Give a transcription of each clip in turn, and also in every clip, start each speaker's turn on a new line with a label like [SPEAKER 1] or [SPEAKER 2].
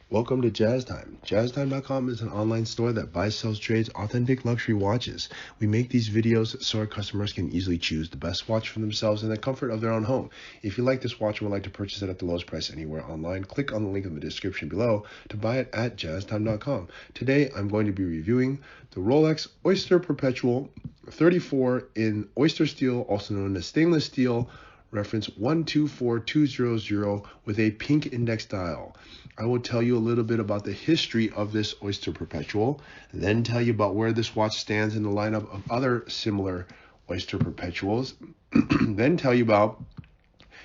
[SPEAKER 1] Welcome to Jaztime. Jaztime.com is an online store that buys, sells, trades authentic luxury watches. We make these videos so our customers can easily choose the best watch for themselves in the comfort of their own home. If you like this watch and would like to purchase it at the lowest price anywhere online, click on the link in the description below to buy it at Jaztime.com. Today, I'm going to be reviewing the Rolex Oyster Perpetual 34 in oyster steel, also known as stainless steel, reference 124200 with a pink index dial. I will tell you a little bit about the history of this Oyster Perpetual, then tell you about where this watch stands in the lineup of other similar Oyster Perpetuals, then tell you about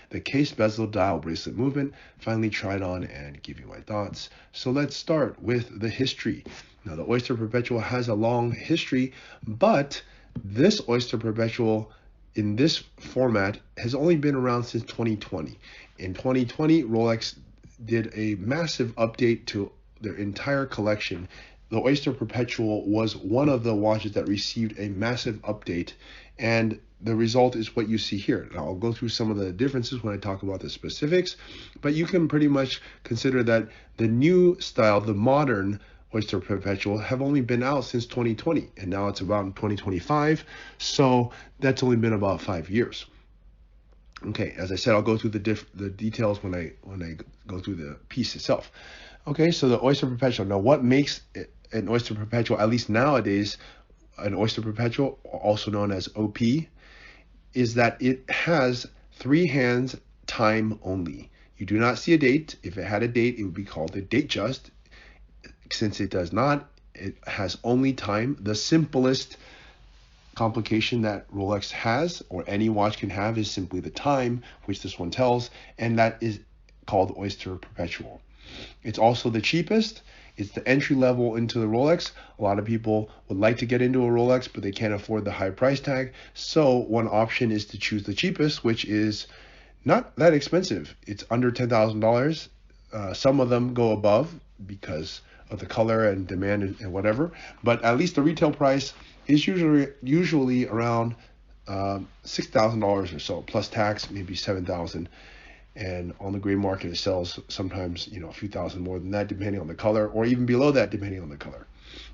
[SPEAKER 1] the case bezel dial bracelet movement, finally try it on and give you my thoughts. So let's start with the history. Now the Oyster Perpetual has a long history, but this Oyster Perpetual in this format has only been around since 2020. In 2020, Rolex did a massive update to their entire collection. The Oyster Perpetual was one of the watches that received a massive update, and the result is what you see here. Now, I'll go through some of the differences when I talk about the specifics, but you can pretty much consider that the new style, the modern Oyster Perpetual, have only been out since 2020, and now it's about 2025, so that's only been about 5 years. Okay, as I said, I'll go through the details when I go through the piece itself. Okay, so the Oyster Perpetual. Now, what makes an Oyster Perpetual, at least nowadays, an Oyster Perpetual, also known as OP, is that it has 3 hands time only. You do not see a date. If it had a date, it would be called a Datejust. Since it does not, it has only time. The simplest complication that Rolex has, or any watch can have, is simply the time, which this one tells, and that is called Oyster Perpetual. It's also the cheapest. It's the entry level into the Rolex. A lot of people would like to get into a Rolex, but they can't afford the high price tag. So one option is to choose the cheapest, which is not that expensive. It's under $10,000. Some of them go above because of the color and demand and whatever, but at least the retail price is usually around $6,000 or so, plus tax, maybe $7,000. And on the gray market, it sells sometimes, a few thousand more than that, depending on the color, or even below that, depending on the color.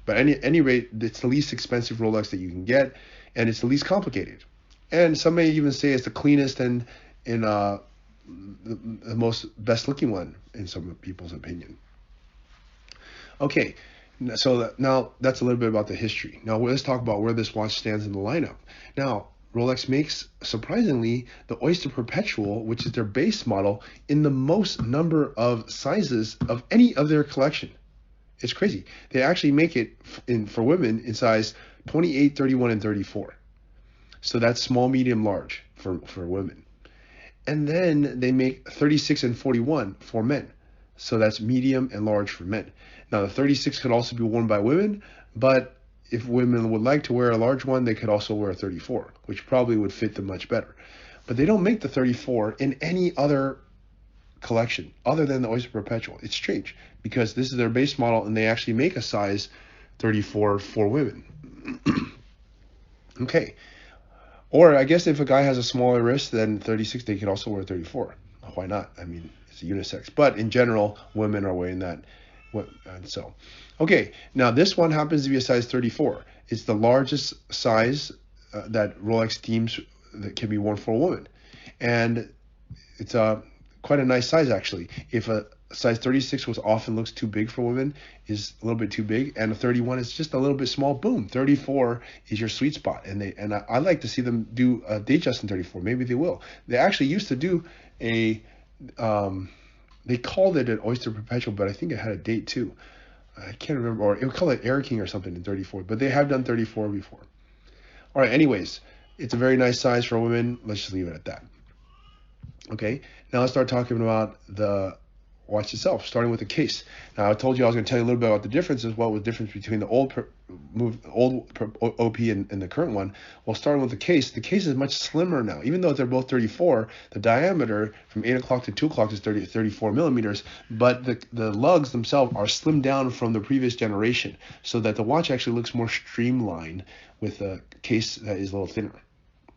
[SPEAKER 1] But at any rate, it's the least expensive Rolex that you can get, and it's the least complicated. And some may even say it's the cleanest and the most best looking one in some people's opinion. Okay, so now that's a little bit about the history. Now let's talk about where this watch stands in the lineup. Now, Rolex makes, surprisingly, the Oyster Perpetual, which is their base model, in the most number of sizes of any of their collection. It's crazy. They actually make it for women in size 28, 31, and 34. So that's small, medium, large for women. And then they make 36 and 41 for men. So that's medium and large for men. Now, the 36 could also be worn by women, but if women would like to wear a large one, they could also wear a 34, which probably would fit them much better. But they don't make the 34 in any other collection other than the Oyster Perpetual. It's strange because this is their base model, and they actually make a size 34 for women. Okay. Or I guess if a guy has a smaller wrist than 36, they could also wear 34. Why not? I mean, it's a unisex. But in general, women are wearing that. And so, okay, now this one happens to be a size 34. It's the largest size that Rolex deems that can be worn for a woman. And it's quite a nice size, actually. If a size 36, which often looks too big for women, is a little bit too big, and a 31 is just a little bit small, boom, 34 is your sweet spot. And I like to see them do a Datejust in 34. Maybe they will. They actually used to do a they called it an Oyster Perpetual, but I think it had a date too. I can't remember, or it would call it Air King or something in 34, but they have done 34 before. All right, anyways, it's a very nice size for women. Let's just leave it at that. Okay, now let's start talking about the watch itself, starting with the case. Now, I told you I was going to tell you a little bit about the differences, what was the difference between the old OP and the current one. Well, starting with the case is much slimmer now. Even though they're both 34, the diameter from 8 o'clock to 2 o'clock is 34 millimeters, but the lugs themselves are slimmed down from the previous generation, so that the watch actually looks more streamlined with a case that is a little thinner.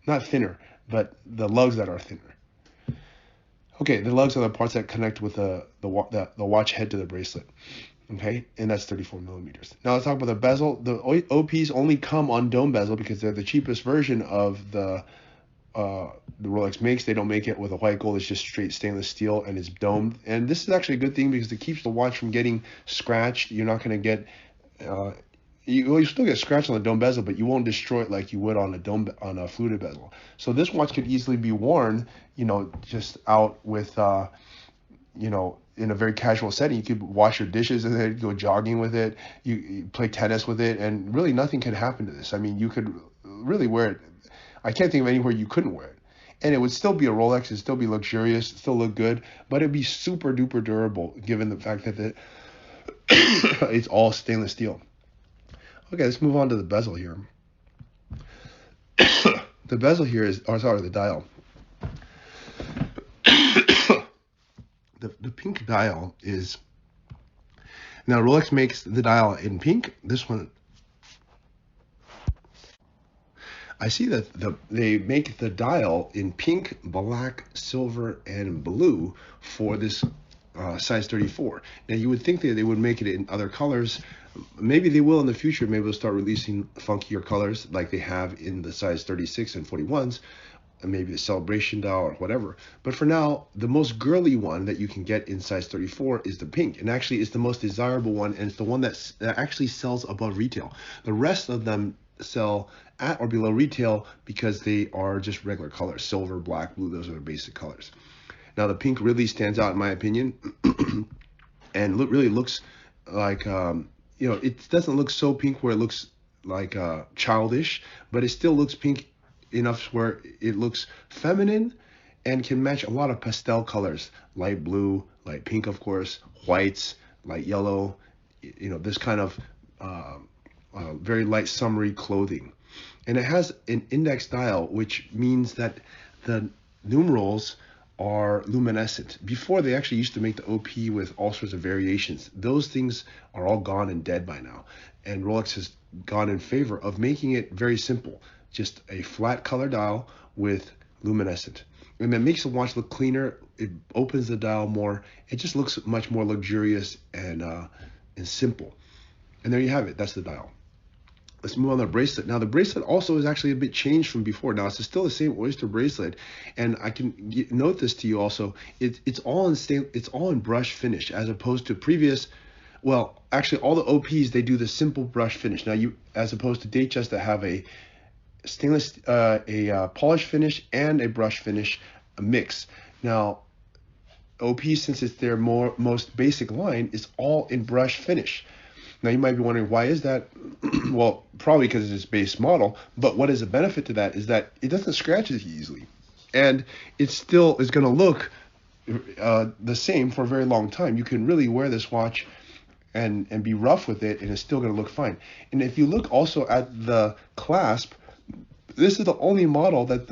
[SPEAKER 1] Not thinner, but the lugs that are thinner. Okay, the lugs are the parts that connect with the watch head to the bracelet. Okay, and that's 34 millimeters. Now let's talk about the bezel. The OPs only come on dome bezel because they're the cheapest version of the Rolex makes. They don't make it with a white gold. It's just straight stainless steel and it's domed. And this is actually a good thing because it keeps the watch from getting scratched. You're not going to get you still get scratched on the dome bezel, but you won't destroy it like you would on a fluted bezel. So this watch could easily be worn, just out with in a very casual setting. You could wash your dishes with it, go jogging with it, you play tennis with it, and really nothing can happen to this. I mean, you could really wear it. I can't think of anywhere you couldn't wear it. And it would still be a Rolex, it'd still be luxurious, still look good, but it'd be super duper durable given the fact that it's all stainless steel. Okay, let's move on to the bezel here. The bezel here is, the dial. The pink dial is, now Rolex makes the dial in pink. This one, I see that they make the dial in pink, black, silver, and blue for this size 34. Now you would think that they would make it in other colors. Maybe they will in the future. Maybe they'll start releasing funkier colors like they have in the size 36 and 41s. Maybe the celebration dial or whatever. But for now, the most girly one that you can get in size 34 is the pink. And actually it's the most desirable one, and it's the one that actually sells above retail. The rest of them sell at or below retail because they are just regular colors. Silver, black, blue, those are the basic colors. Now the pink really stands out in my opinion and really looks like, it doesn't look so pink where it looks like childish, but it still looks pink enough where it looks feminine and can match a lot of pastel colors, light blue, light pink, of course, whites, light yellow, this kind of very light summery clothing. And it has an index dial, which means that the numerals are luminescent. Before, they actually used to make the OP with all sorts of variations. Those things are all gone and dead by now. And Rolex has gone in favor of making it very simple. Just a flat color dial with luminescent. And that makes the watch look cleaner. It opens the dial more. It just looks much more luxurious and simple. And there you have it. That's the dial. Let's move on to the bracelet. Now the bracelet also is actually a bit changed from before. Now it's still the same Oyster bracelet, and I can note this to you also. It's all in brush finish as opposed to previous. Well, actually, all the OPs, they do the simple brush finish. Now as opposed to Datejust that have a stainless, polish finish and a brush finish mix. Now OP, since it's their most basic line, is all in brush finish. Now you might be wondering, why is that? Well, probably because it's base model, but what is the benefit to that is that it doesn't scratch as easily, and it still is going to look the same for a very long time. You can really wear this watch and be rough with it, and it's still going to look fine. And if you look also at the clasp, this is the only model that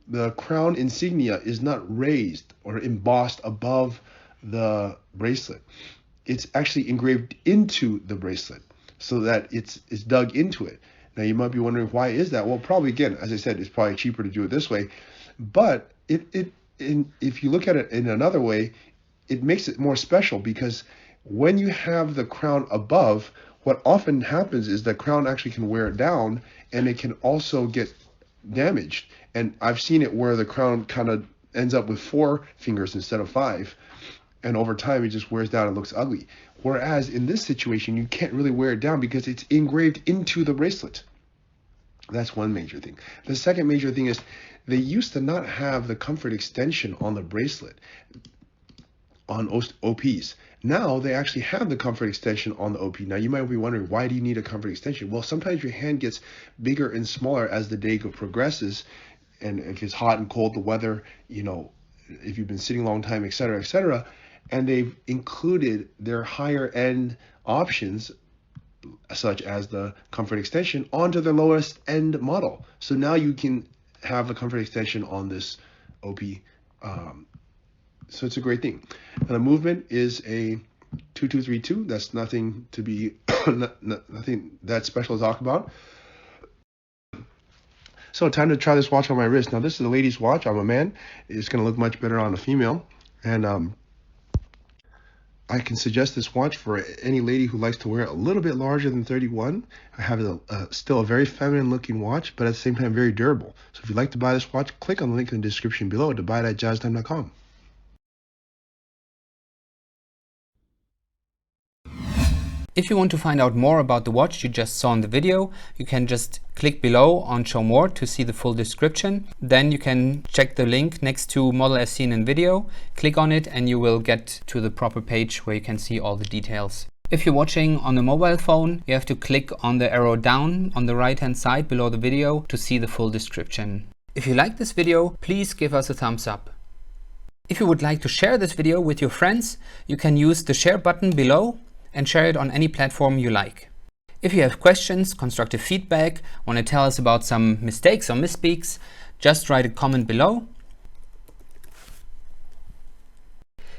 [SPEAKER 1] the crown insignia is not raised or embossed above the bracelet. It's actually engraved into the bracelet so that it's dug into it. Now you might be wondering, why is that? Well, probably, again, as I said, it's probably cheaper to do it this way, but if you look at it in another way, it makes it more special, because when you have the crown above, what often happens is the crown actually can wear it down, and it can also get damaged. And I've seen it where the crown kind of ends up with 4 fingers instead of 5. And over time, it just wears down and looks ugly. Whereas in this situation, you can't really wear it down because it's engraved into the bracelet. That's one major thing. The second major thing is they used to not have the comfort extension on the bracelet on OPs. Now they actually have the comfort extension on the OP. Now you might be wondering, why do you need a comfort extension? Well, sometimes your hand gets bigger and smaller as the day progresses. And if it's hot and cold, the weather, if you've been sitting a long time, et cetera, et cetera. And they've included their higher end options, such as the comfort extension, onto their lowest end model. So now you can have a comfort extension on this OP. So it's a great thing. And the movement is a 2232. That's nothing to be, nothing that special to talk about. So time to try this watch on my wrist. Now this is a lady's watch. I'm a man. It's going to look much better on a female. And I can suggest this watch for any lady who likes to wear it a little bit larger than 31. I have still a very feminine looking watch, but at the same time very durable. So if you'd like to buy this watch, click on the link in the description below to buy it at jaztime.com.
[SPEAKER 2] If you want to find out more about the watch you just saw in the video, you can just click below on Show More to see the full description. Then you can check the link next to model as seen in video, click on it and you will get to the proper page where you can see all the details. If you're watching on a mobile phone, you have to click on the arrow down on the right hand side below the video to see the full description. If you like this video, please give us a thumbs up. If you would like to share this video with your friends, you can use the share button below and share it on any platform you like. If you have questions, constructive feedback, want to tell us about some mistakes or misspeaks, just write a comment below.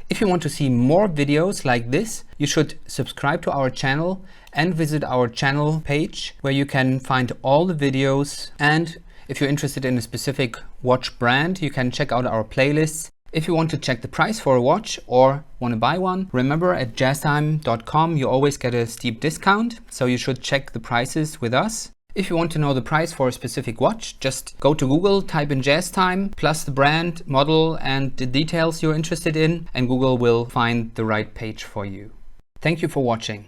[SPEAKER 2] If you want to see more videos like this, you should subscribe to our channel and visit our channel page where you can find all the videos. And if you're interested in a specific watch brand, you can check out our playlists. If you want to check the price for a watch or want to buy one, remember at jaztime.com you always get a steep discount, so you should check the prices with us. If you want to know the price for a specific watch, just go to Google, type in Jaztime, plus the brand, model and the details you're interested in, and Google will find the right page for you. Thank you for watching.